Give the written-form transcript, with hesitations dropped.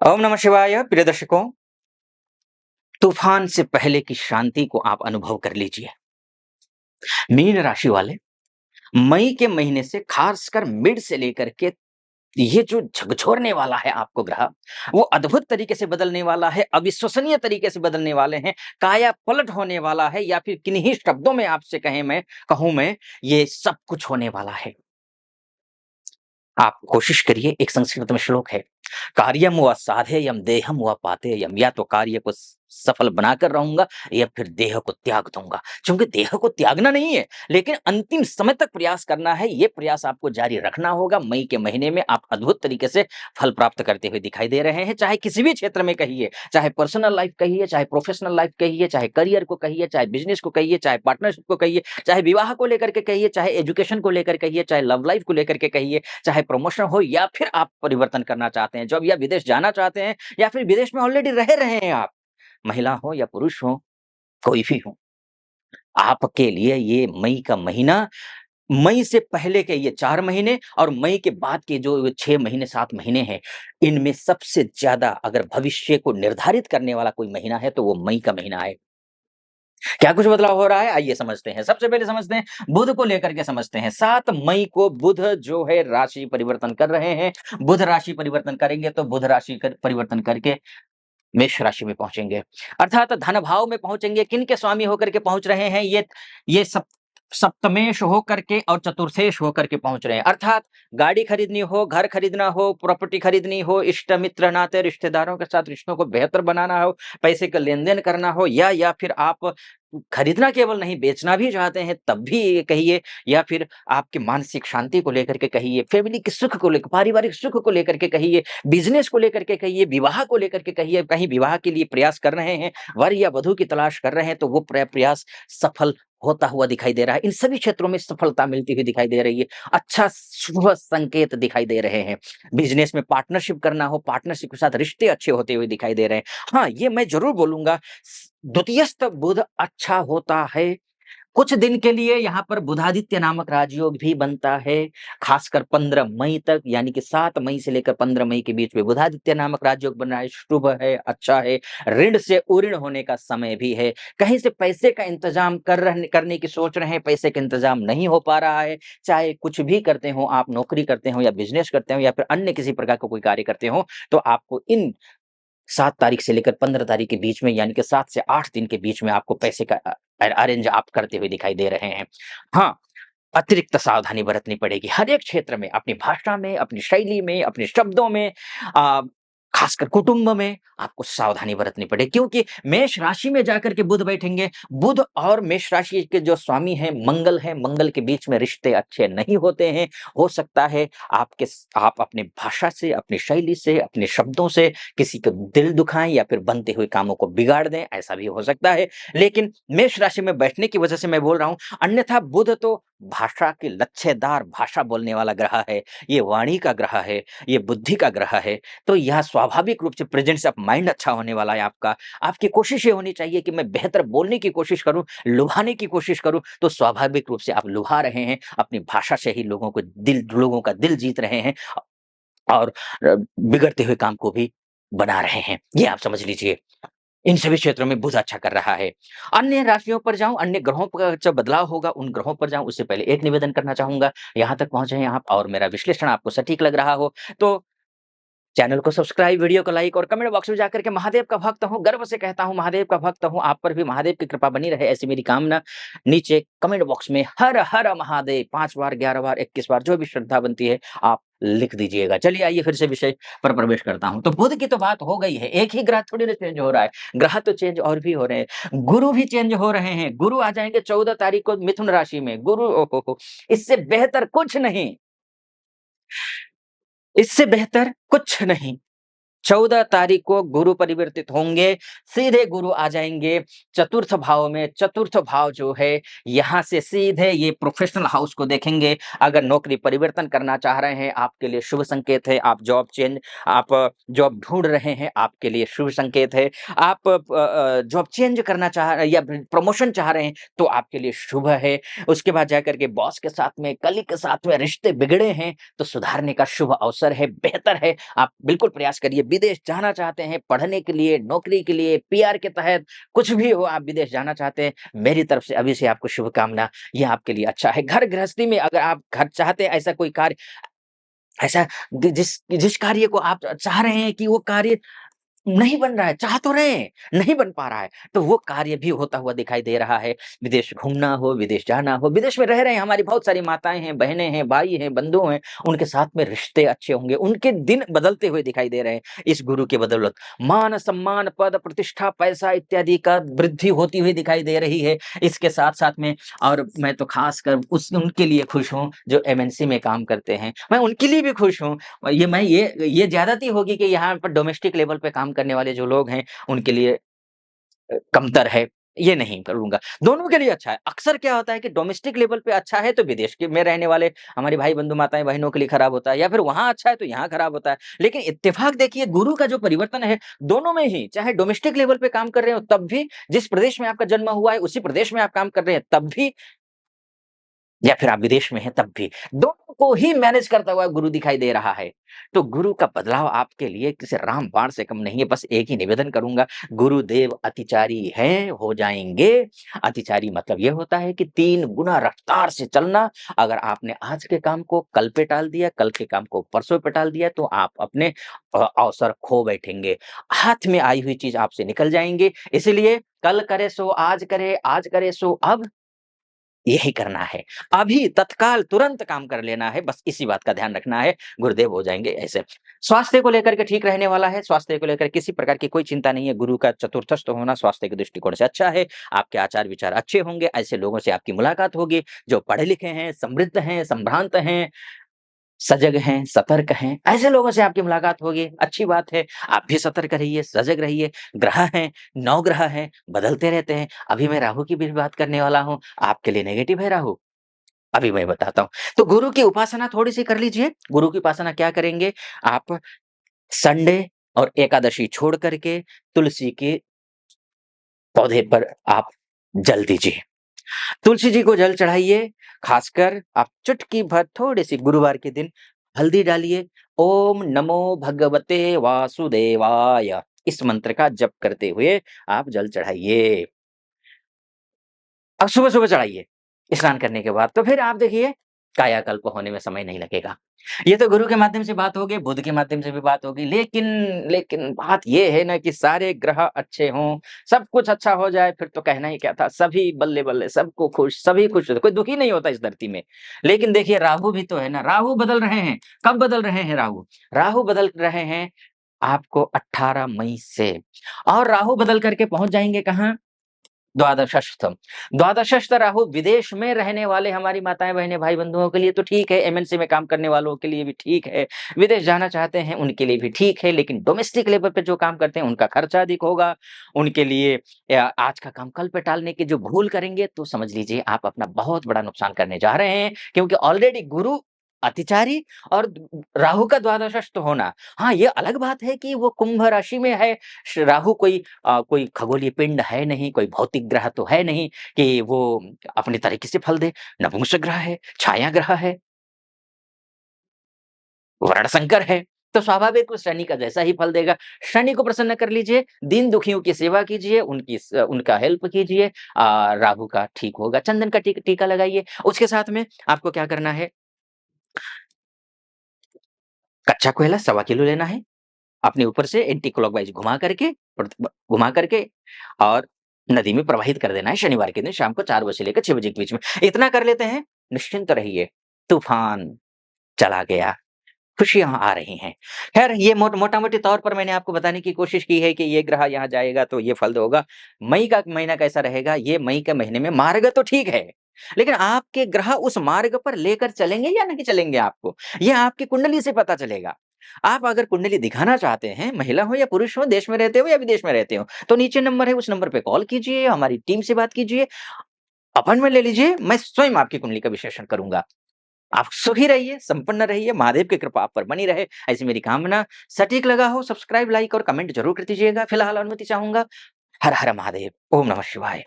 ओम नमः शिवाय। प्रिय दर्शकों, तूफान से पहले की शांति को आप अनुभव कर लीजिए। मीन राशि वाले मई के महीने से खासकर मिड से लेकर के ये जो झकझोरने वाला है आपको ग्रह, वो अद्भुत तरीके से बदलने वाला है, अविश्वसनीय तरीके से बदलने वाले हैं, काया पलट होने वाला है या फिर किन्हीं शब्दों में आपसे कहूँ मैं, ये सब कुछ होने वाला है। आप कोशिश करिए, एक संस्कृत में श्लोक है, कार्यम व साधेयम देहम व पातेयम, या तो कार्य को सफल बनाकर रहूंगा या फिर देह को त्याग दूंगा। क्योंकि देह को त्यागना नहीं है, लेकिन अंतिम समय तक प्रयास करना है। ये प्रयास आपको जारी रखना होगा। मई के महीने में आप अद्भुत तरीके से फल प्राप्त करते हुए दिखाई दे रहे हैं। चाहे किसी भी क्षेत्र में कहिए, चाहे पर्सनल लाइफ कहिए, चाहे प्रोफेशनल लाइफ कहिए, चाहे करियर को कहिए, चाहे बिजनेस को कहिए, चाहे पार्टनरशिप को कहिए, चाहे विवाह को लेकर के कहिए, चाहे एजुकेशन को लेकर कहिए, चाहे लव लाइफ को लेकर के कहिए, चाहे प्रमोशन हो या फिर आप परिवर्तन करना चाहते हैं, जॉब या विदेश जाना चाहते हैं या फिर विदेश में ऑलरेडी रह रहे हैं आप, महिला हो या पुरुष हो, कोई भी हो, आपके लिए ये मई का महीना, मई से पहले के ये 4 महीने और मई के बाद के जो 6 महीने 7 महीने हैं, इनमें सबसे ज़्यादा अगर भविष्य को निर्धारित करने वाला कोई महीना है, तो वो मई का महीना है। क्या कुछ बदलाव हो रहा है? आइए समझते हैं। सबसे पहले समझते हैं, बुध को लेकर के समझते हैं। 7 मई को बुध जो है राशि परिवर्तन कर रहे हैं। बुध राशि परिवर्तन करेंगे तो बुध राशि कर परिवर्तन करके मेष राशि में पहुँचेंगे। अर्थात धन भाव में पहुँचेंगे। किनके स्वामी होकर के पहुँच रहे हैं? ये सप्तमेश होकर के और चतुर्थेश होकर के पहुँच रहे हैं। अर्थात गाड़ी खरीदनी हो, घर खरीदना हो, प्रॉपर्टी खरीदनी हो, इष्ट मित्र नाते रिश्तेदारों के साथ रिश्तों को बेहतर बनाना हो, पैसे का लेन-देन करना हो, या फिर आप खरीदना केवल नहीं, बेचना भी चाहते हैं, तब भी ये कहिए, या फिर आपकी मानसिक शांति को लेकर के कहिए, फैमिली के सुख को लेकर, पारिवारिक सुख को लेकर के कहिए, बिज़नेस को लेकर के कहिए, विवाह को लेकर के कहिए, कहीं विवाह के लिए प्रयास कर रहे हैं, वर या वधू की तलाश कर रहे हैं, तो वो प्रयास सफल होता हुआ दिखाई दे रहा है। इन सभी क्षेत्रों में सफलता मिलती हुई दिखाई दे रही है। अच्छा शुभ संकेत दिखाई दे रहे हैं। बिज़नेस में पार्टनरशिप करना हो, पार्टनरशिप के साथ रिश्ते अच्छे होते हुए दिखाई दे रहे हैं। हाँ, ये मैं ज़रूर बोलूँगा, द्वितीयस्थ बुध अच्छा होता है। कुछ दिन के लिए यहाँ पर बुधादित्य नामक राजयोग भी बनता है, खासकर 15 मई तक, यानी कि 7 मई से लेकर 15 मई के बीच में बुधादित्य नामक राजयोग बन रहा है, शुभ है, अच्छा है, ऋण से उऋण होने का समय भी है। कहीं से पैसे का इंतज़ाम करने की सोच रहे हैं, पैसे का इंतज़ाम नहीं हो पा रहा है, चाहे कुछ भी करते हो, आप नौकरी करते हो या बिज़नेस करते हो या फिर अन्य किसी प्रकार का कोई कार्य करते हो, तो आपको इन 7 तारीख से लेकर 15 तारीख के बीच में, यानी कि 7 से 8 दिन के बीच में आपको पैसे का अरेंज आप करते हुए दिखाई दे रहे हैं। हाँ, अतिरिक्त सावधानी बरतनी पड़ेगी हर एक क्षेत्र में, अपनी भाषा में, अपनी शैली में, अपने शब्दों में, अ, खासकर कुटुंब में आपको सावधानी बरतनी पड़ेगी, क्योंकि मेष राशि में जाकर के बुध बैठेंगे। बुध और मेष राशि के जो स्वामी हैं मंगल हैं, मंगल के बीच में रिश्ते अच्छे नहीं होते हैं। हो सकता है आप अपनी भाषा से, अपनी शैली से, अपने शब्दों से किसी का दिल दुखाएँ या फिर बनते हुए कामों को बिगाड़ दें, ऐसा भी हो सकता है। लेकिन मेष राशि में बैठने की वजह से मैं बोल रहा हूँ, अन्यथा बुध तो भाषा की लच्छेदार भाषा बोलने वाला ग्रह है, ये वाणी का ग्रह है, ये बुद्धि का ग्रह है, तो यह स्वाभाविक रूप से प्रेजेंस ऑफ माइंड अच्छा होने वाला है आपका। आपकी कोशिश ये होनी चाहिए कि मैं बेहतर बोलने की कोशिश करूँ, लुभाने की कोशिश करूँ, तो स्वाभाविक रूप से आप लुभा रहे हैं, अपनी भाषा से ही लोगों का दिल जीत रहे हैं और बिगड़ते हुए काम को भी बना रहे हैं। ये आप समझ लीजिए। इन सभी क्षेत्रों में बुध अच्छा कर रहा है। अन्य राशियों पर जाऊँ, अन्य ग्रहों का जब बदलाव होगा, उन ग्रहों पर जाऊँ, उससे पहले एक निवेदन करना चाहूँगा। यहाँ तक पहुँचे हैं आप और मेरा विश्लेषण आपको सटीक लग रहा हो, तो चैनल को सब्सक्राइब, वीडियो को लाइक और कमेंट बॉक्स में जाकर के महादेव का भक्त हूँ, गर्व से कहता हूँ महादेव का भक्त हूँ, आप पर भी महादेव की कृपा बनी रहे, ऐसी मेरी कामना। नीचे कमेंट बॉक्स में हर हर महादेव 5 बार, 11 बार, 21 बार, जो भी श्रद्धा बनती है आप लिख दीजिएगा। चलिए आइए फिर से विषय पर प्रवेश करता हूँ। तो बुध की तो बात हो गई है, एक ही ग्रह थोड़ी ना चेंज हो रहा है, ग्रह तो चेंज और भी हो रहे हैं, गुरु भी चेंज हो रहे हैं। गुरु आ जाएंगे 14 तारीख को मिथुन राशि में। गुरु ओहो हो, इससे बेहतर कुछ नहीं, इससे बेहतर कुछ नहीं। 14 तारीख को गुरु परिवर्तित होंगे, सीधे गुरु आ जाएँगे चतुर्थ भाव में। चतुर्थ भाव जो है, यहाँ से सीधे ये प्रोफ़ेशनल हाउस को देखेंगे। अगर नौकरी परिवर्तन करना चाह रहे हैं, आपके लिए शुभ संकेत है। आप जॉब ढूँढ रहे हैं, आपके लिए शुभ संकेत है। आप जॉब चेंज करना चाह रहे हैं या प्रमोशन चाह रहे हैं, तो आपके लिए शुभ है। उसके बाद जाकर के बॉस के साथ में, कलीग के साथ में रिश्ते बिगड़े हैं, तो सुधारने का शुभ अवसर है, बेहतर है। आप बिल्कुल प्रयास करिए। विदेश जाना चाहते हैं पढ़ने के लिए, नौकरी के लिए, पीआर के तहत, कुछ भी हो आप विदेश जाना चाहते हैं, मेरी तरफ से अभी से आपको शुभकामना, ये आपके लिए अच्छा है। घर गृहस्थी में अगर आप घर चाहते हैं ऐसा कोई कार्य, ऐसा जिस जिस कार्य को आप चाह रहे हैं कि वो कार्य नहीं बन रहा है, चाह तो रहे हैं, नहीं बन पा रहा है, तो वो कार्य भी होता हुआ दिखाई दे रहा है। विदेश घूमना हो, विदेश जाना हो, विदेश में रह रहे हैं हमारी बहुत सारी माताएँ हैं, बहनें हैं, भाई हैं, बंधु हैं, उनके साथ में रिश्ते अच्छे होंगे, उनके दिन बदलते हुए दिखाई दे रहे हैं, इस गुरु की बदौलत। मान-सम्मान, पद, प्रतिष्ठा, पैसा इत्यादि का वृद्धि होती हुई दिखाई दे रही है। इसके साथ-साथ में और मैं तो ख़ासकर उस उनके लिए खुश हूँ, जो एमएनसी में काम करते हैं, मैं उनके लिए भी खुश हूँ। ये ज़्यादती होगी कि यहाँ पर डोमेस्टिक लेवल पे काम करने वाले जो लोग हैं, उनके लिए कमतर है, ये नहीं करूँगा। दोनों के लिए अच्छा है। अक्सर क्या होता है कि डोमेस्टिक लेवल पे अच्छा है तो विदेश के में रहने वाले हमारे भाई बंधु माताएँ बहनों के लिए खराब होता है या फिर वहाँ अच्छा है तो यहाँ खराब होता है। लेकिन इत्तेफ़ाक देखिए गुरु का जो परिवर्तन है, दोनों में ही चाहे डोमेस्टिक लेवल पे काम कर रहे हो तब भी, जिस प्रदेश में आपका जन्म हुआ है उसी प्रदेश में आप काम कर रहे हैं तब भी, या फिर आप विदेश में हैं तब भी, दोनों को ही मैनेज करता हुआ गुरु दिखाई दे रहा है। तो गुरु का बदलाव आपके लिए किसी रामबाण से कम नहीं है। बस एक ही निवेदन करूँगा, गुरुदेव अतिचारी हैं, हो जाएँगे। अतिचारी मतलब ये होता है कि 3 गुना रफ्तार से चलना। अगर आपने आज के काम को कल पे टाल दिया, कल के काम को परसों पे टाल दिया, तो आप अपने अवसर खो बैठेंगे। हाथ में आई हुई चीज़ आपसे निकल जाएँगे। इसलिए कल करे सो आज करे सो अब, यही करना है। अभी तत्काल तुरंत काम कर लेना है, बस इसी बात का ध्यान रखना है, गुरुदेव हो जाएँगे ऐसे। स्वास्थ्य को लेकर के ठीक रहने वाला है, स्वास्थ्य को लेकर किसी प्रकार की कोई चिंता नहीं है, गुरु का चतुर्थस्थ होना स्वास्थ्य के दृष्टिकोण से अच्छा है। आपके आचार-विचार अच्छे होंगे, ऐसे लोगों से आपकी मुलाकात होगी, जो पढ़े-लिखे हैं, समृद्ध हैं, संभ्रांत हैं, सजग हैं, सतर्क हैं, ऐसे लोगों से आपकी मुलाकात होगी, अच्छी बात है। आप भी सतर्क रहिए, सजग रहिए। ग्रह हैं, 9 ग्रह हैं, बदलते रहते हैं। अभी मैं राहु की भी बात करने वाला हूँ, आपके लिए नेगेटिव है राहु। अभी मैं बताता हूँ। तो गुरु की उपासना थोड़ी-सी कर लीजिए। गुरु की उपासना क्या करेंगे? आप संडे और एकादशी छोड़ कर के तुलसी के पौधे पर आप जल दीजिए। तुलसी जी को जल चढ़ाइए, खासकर आप चुटकी भर थोड़ी-सी गुरुवार के दिन हल्दी डालिए, ओम नमो भगवते वासुदेवाय इस मंत्र का जप करते हुए आप जल चढ़ाइए। अब सुबह-सुबह चढ़ाइए, स्नान करने के बाद, तो फिर आप देखिए कायाकल्प होने में समय नहीं लगेगा। ये तो गुरु के माध्यम से बात हो गई, बुध के माध्यम से भी बात हो गई, लेकिन लेकिन बात ये है ना कि सारे ग्रह अच्छे हों, सब कुछ अच्छा हो जाए, फिर तो कहना ही क्या था, सभी बल्ले-बल्ले, सबको खुश, सभी खुश, कोई दुखी नहीं होता इस धरती में। लेकिन देखिए राहु भी तो है ना, राहु बदल रहे हैं, कब बदल रहे हैं राहु? राहु बदल रहे हैं आपको 18 मई से, और राहु बदल करके पहुँच जाएँगे कहाँ? द्वादशस्थ। द्वादशस्थ राहु विदेश में रहने वाले हमारी माताएँ, बहनें, भाई बंधुओं के लिए तो ठीक है, एमएनसी में काम करने वालों के लिए भी ठीक है, विदेश जाना चाहते हैं उनके लिए भी ठीक है, लेकिन डोमेस्टिक लेवल पे जो काम करते हैं उनका खर्चा अधिक होगा। उनके लिए आज का काम कल पे टालने की जो भूल करेंगे तो समझ लीजिए आप अपना बहुत बड़ा नुकसान करने जा रहे हैं, क्योंकि ऑलरेडी गुरु अतिचारी और राहु का द्वादशस्थ होना, हाँ, ये अलग बात है कि वो कुंभ राशि में है। राहु कोई खगोलीय पिंड है नहीं, कोई भौतिक ग्रह तो है नहीं कि वो अपने तरीके से फल दे। नपुंसक ग्रह है, छाया ग्रह है, वर्णशंकर है, तो स्वाभाविक वो शनि का जैसा ही फल देगा। शनि को प्रसन्न कर लीजिए, दीन दुखियों की सेवा कीजिए, उनका हेल्प कीजिए, राहु का ठीक होगा। चंदन का टीका लगाइए। उसके साथ में आपको क्या करना है, कच्चा कोयला सवा किलो लेना है। अपने ऊपर से एंटी क्लॉकवाइज घुमा करके और नदी में प्रवाहित कर देना है शनिवार के दिन शाम को 4 बजे से लेकर 6 बजे के बीच में। इतना कर लेते हैं, निश्चिंत रहिए, तूफान चला गया, खुशियाँ आ रही हैं। ख़ैर ये मोटा-मोटी तौर पर मैंने आपको बताने की कोशिश की है कि ये ग्रह यहाँ जाएगा तो ये फल होगा। मई का महीना कैसा रहेगा, ये मई के महीने में मार्ग तो ठीक है, लेकिन आपके ग्रह उस मार्ग पर लेकर चलेंगे या नहीं चलेंगे आपको, ये आपकी कुंडली से पता चलेगा। आप अगर कुंडली दिखाना चाहते हैं, महिला हो या पुरुष हो, देश में रहते हो या विदेश में रहते हो, तो नीचे नंबर है, उस नंबर पे कॉल कीजिए, हमारी टीम से बात कीजिए, अपॉइंटमेंट ले लीजिए, मैं स्वयं आपकी कुंडली का विश्लेषण करूँगा। आप सुखी रहिए, संपन्न रहिए, महादेव की कृपा आप पर बनी रहे, ऐसी मेरी कामना। सटीक लगा हो, सब्सक्राइब, लाइक और कमेंट ज़रूर कर दीजिएगा। फिलहाल अनुमति चाहूँगा। हर हर महादेव, ओम नमः शिवाय।